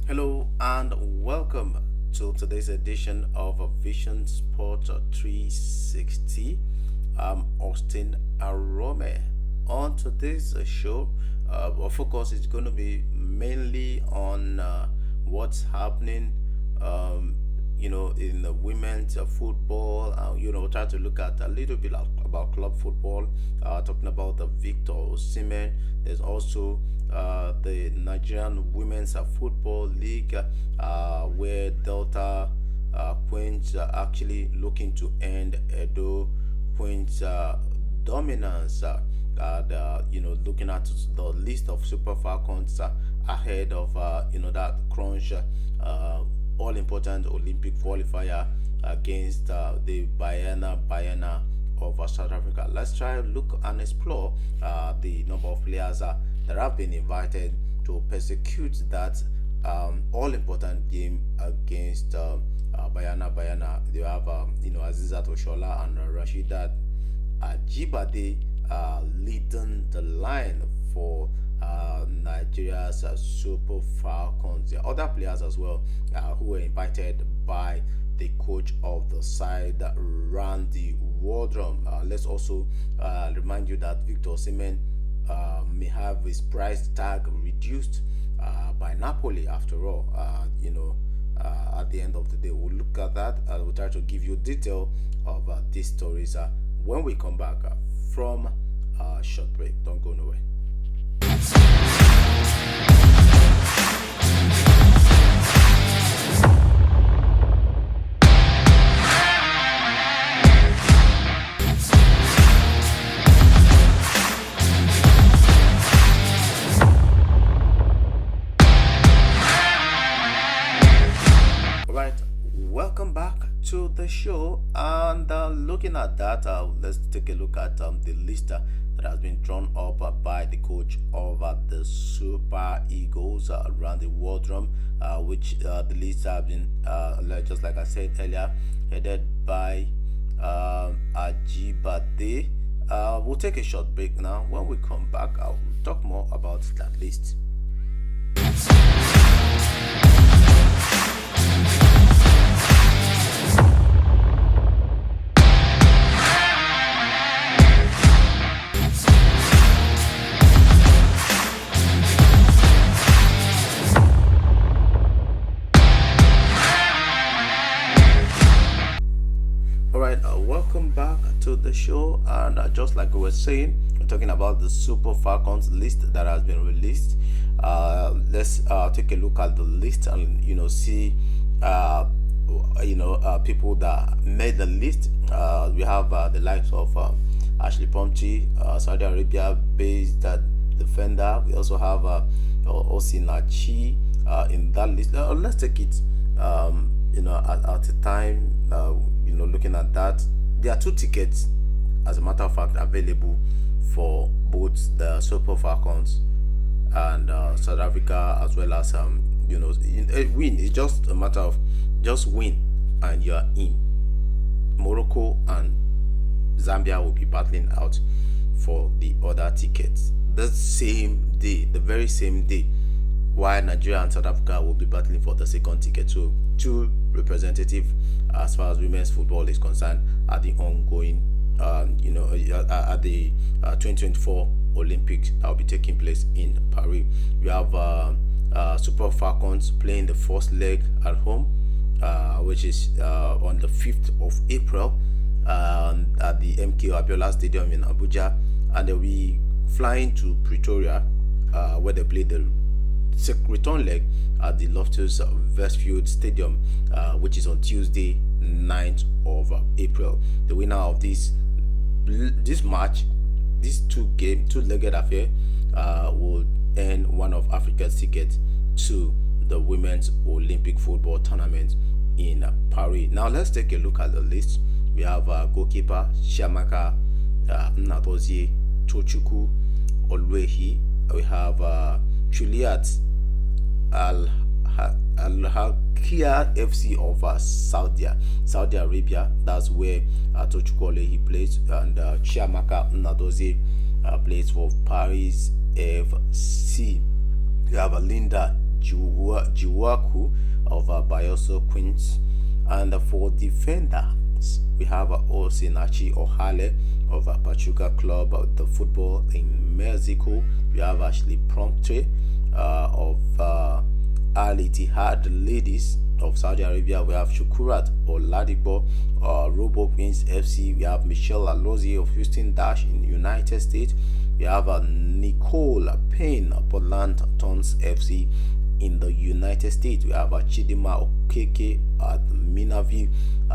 Hello and welcome to today's edition of Vision Sport 360. I'm Austin Arome. On today's show, our focus is going to be mainly on what's happening, um, in the women's football. Try to look at a little bit about club football, talking about the Victor Osimhen. There's also the Nigerian Women's Football League, where Delta Queens are actually looking to end Edo Queens dominance. And looking at the list of Super Falcons ahead of that crunch, all important Olympic qualifier against the Bayana of South Africa. Let's try to look and explore the number of players that have been invited to persecute that all important game against Bayana. They have Azizat Oshola and Rashidat Ajibade leading the line for Nigeria's Super Falcons. There are other players as well who were invited by the coach of the side, Randy Wardrum. Let's also remind you that Victor Osimhen may have his price tag reduced by Napoli after all. At the end of the day, we'll look at that and we'll try to give you detail of these stories when we come back from a short break. Don't go nowhere. Right, welcome back to the show. And looking at that, let's take a look at the list that has been drawn up by the coach of the Super Eagles, Randy Wardrum, which the list have been, just like I said earlier, headed by Ajibade. We'll take a short break now. When we come back, I'll talk more about that list. All right, welcome back to the show. And just like we were saying, we're talking about the Super Falcons list that has been released. Let's take a look at the list and see people that made the list. We have the likes of Ashley Pumphrey, Saudi Arabia based defender. We also have Osinachi in that list. Let's take it at a time. Looking at that, there are two tickets, as a matter of fact, available for both the Super Falcons and South Africa, as well as a win. It's just a matter of just win and you're in. Morocco and Zambia will be battling out for the other tickets the same day, the very same day, while Nigeria and South Africa will be battling for the second ticket. So two representative as far as women's football is concerned at the ongoing at the 2024 Olympics that will be taking place in Paris. We have Super Falcons playing the first leg at home, which is on the 5th of April at the MKO Abiola Stadium in Abuja, and they'll be flying to Pretoria where they play the return leg at the Loftus Versfield Stadium, which is on Tuesday, 9th of April. The winner of this match, this two-legged affair, will earn one of Africa's tickets to the Women's Olympic Football Tournament in Paris. Now let's take a look at the list. We have goalkeeper Chiamaka Nnadozie Tochukwu Olwehi. We have Juliet Al-Hakia FC of Saudi Arabia. That's where Tochukwu Olwehi plays, and Chiamaka Nnadozie plays for Paris FC. You have Linda Jiwaku of Bayoso Queens. And for defenders, we have Osinachi Ohale of Pachuca Club, the football in Mexico. We have Ashley Promptre of Al Ittihad Ladies of Saudi Arabia. We have Shukurat Oladipo, Robo Queens FC. We have Michelle Alozie of Houston Dash in the United States. We have Nicole Payne, Portland Thorns FC in the United States. We have Chidima Okeke at Minavi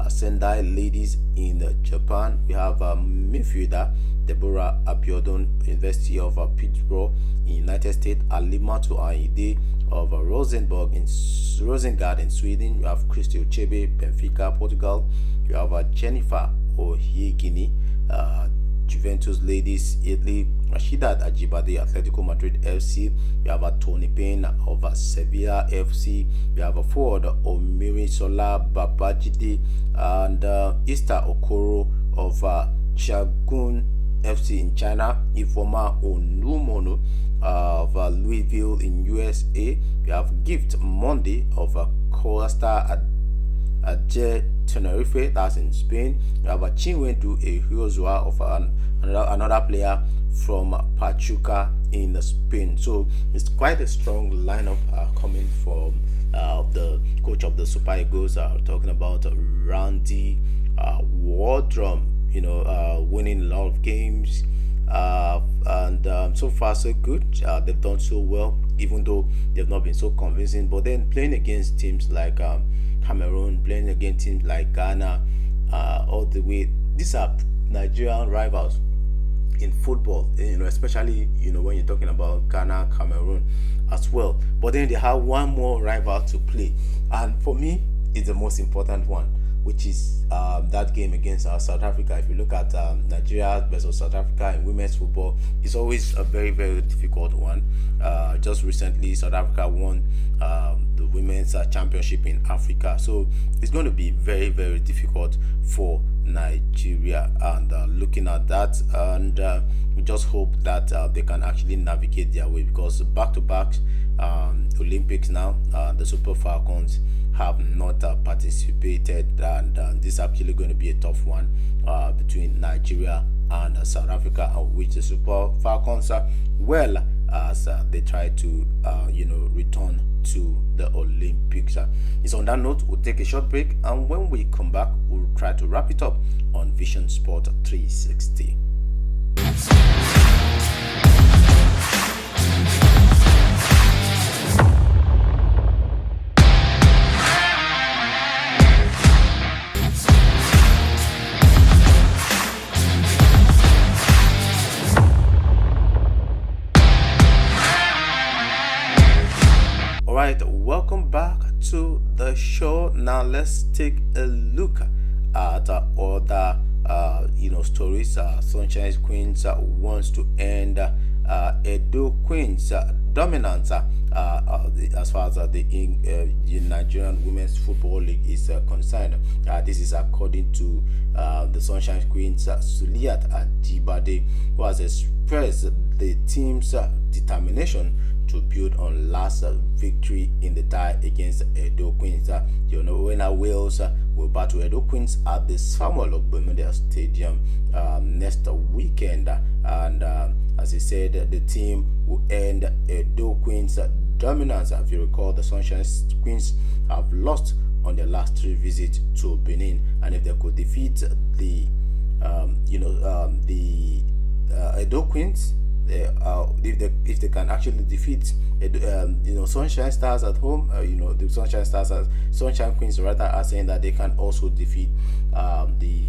Sendai Ladies in Japan. We have midfielder Deborah Abiodun, University of Pittsburgh in United States. Alimatu Aide of Rosengard in Sweden. We have Christy Ochebe, Benfica, Portugal. We have Jennifer Ohiegini, Juventus Ladies, Italy. Rashidat Ajibade, Atletico Madrid FC. We have Tony Payne of Sevilla FC. We have a forward Omiri Sola Babajide and Easter Okoro of Shagun FC in China. Ifoma Onumono of Louisville in USA. We have Gift Monday of Costa Adje Tenerife, that's in Spain. We have Chinwendu Ehuzwa of another player from Pachuca in Spain. So it's quite a strong lineup coming from the coach of the Super Eagles, talking about Randy Wardrum, winning a lot of games, and so far so good. They've done so well, even though they've not been so convincing. But then playing against teams like Cameroon, playing against teams like Ghana, all the way, these are Nigerian rivals in football, especially when you're talking about Ghana, Cameroon as well. But then they have one more rival to play, and for me it's the most important one, which is that game against South Africa. If you look at Nigeria versus South Africa in women's football, it's always a very, very difficult one. Just recently, South Africa won the women's championship in Africa, so it's going to be very, very difficult for Nigeria. And looking at that, and we just hope that they can actually navigate their way, because back-to-back Olympics now, the Super Falcons have not participated, and this is actually going to be a tough one between Nigeria and South Africa, which the Super Falcons are well as they try to return to the Olympics. It's on that note, we'll take a short break, and when we come back, we'll try to wrap it up on Vision Sport 360. Welcome back to the show. Now let's take a look at other stories. Sunshine Queens wants to end Edo Queens dominance as far as the Nigerian Women's Football League is concerned. This is according to the Sunshine Queens Suliat Ajibade, who has expressed the team's determination to build on last victory in the tie against Edo Queens. When Wales will battle Edo Queens at the Samuel Ogbemudia Stadium next weekend, and as he said, the team will end Edo Queens dominance. If you recall, the Sunshine Queens have lost on their last 3 visits to Benin, and if they could defeat the Edo Queens, if they can actually defeat Sunshine Stars at home, the Sunshine Queens rather are saying that they can also defeat the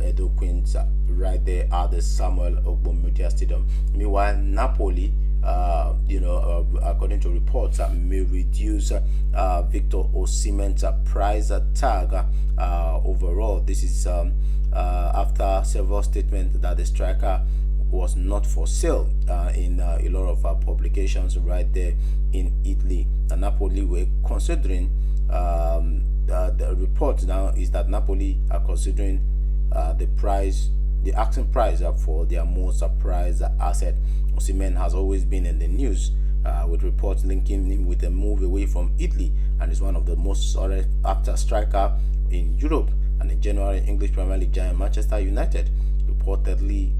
Edo Queens right there at the Samuel Ogbemudia Stadium. Meanwhile, Napoli, according to reports, may reduce Victor Osimhen's price tag overall. This is after several statements that the striker was not for sale in a lot of publications right there in Italy. And Napoli were considering, the report now is that Napoli are considering the asking price for their most prized asset. Osimhen has always been in the news with reports linking him with a move away from Italy, and is one of the most sought after striker in Europe. And in January, English Premier League giant Manchester United reportedly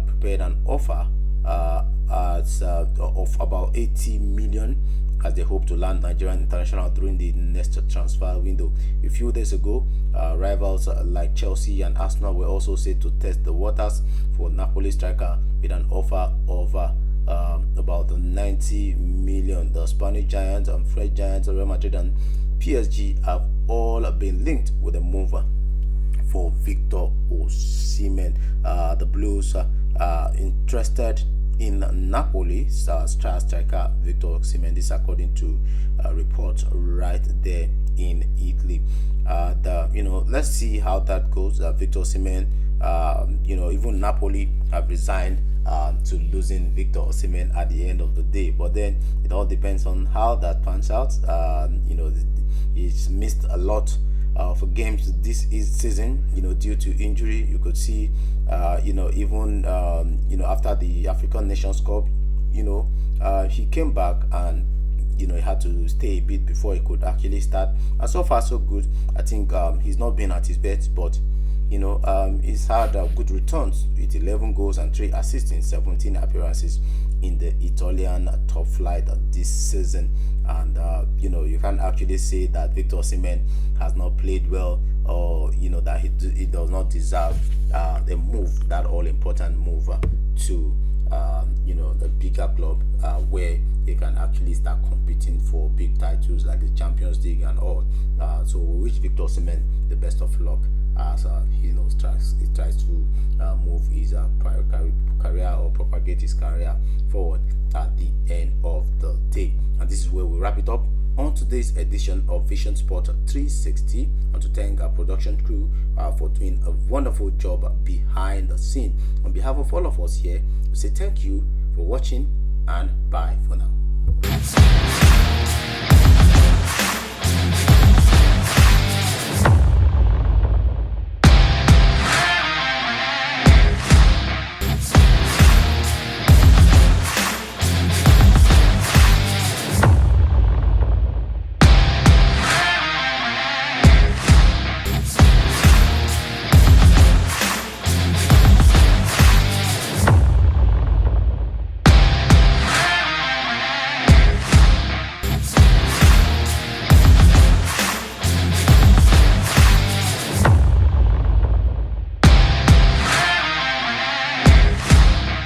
prepared an offer of about 80 million as they hope to land Nigerian international during the next transfer window. A few days ago, rivals like Chelsea and Arsenal were also set to test the waters for Napoli striker with an offer of about 90 million. The Spanish giants and French giants, Real Madrid and PSG, have all been linked with a move for Victor Osimhen. The Blues are interested in Napoli star striker Victor Osimhen. This according to reports right there in Italy. Let's see how that goes. Victor Osimhen, even Napoli have resigned to losing Victor Osimhen at the end of the day. But then it all depends on how that pans out. He's missed a lot of games this season, due to injury. You could see, even after the African Nations Cup, he came back and he had to stay a bit before he could actually start. And so far so good. I think he's not been at his best, but he's had good returns with 11 goals and 3 assists in 17 appearances in the Italian top flight this season. And you can't actually say that Victor Osimhen has not played well, or that he does not deserve a move, that all important move to a bigger club where he can actually start competing for big titles like the Champions League and all. So we wish Victor Osimhen the best of luck as he tries to move his career or propagate his career forward at the end of the day. And this is where we wrap it up on today's edition of Vision Sport 360. And to thank our production crew for doing a wonderful job behind the scene. On behalf of all of us here, we say thank you for watching and bye for now.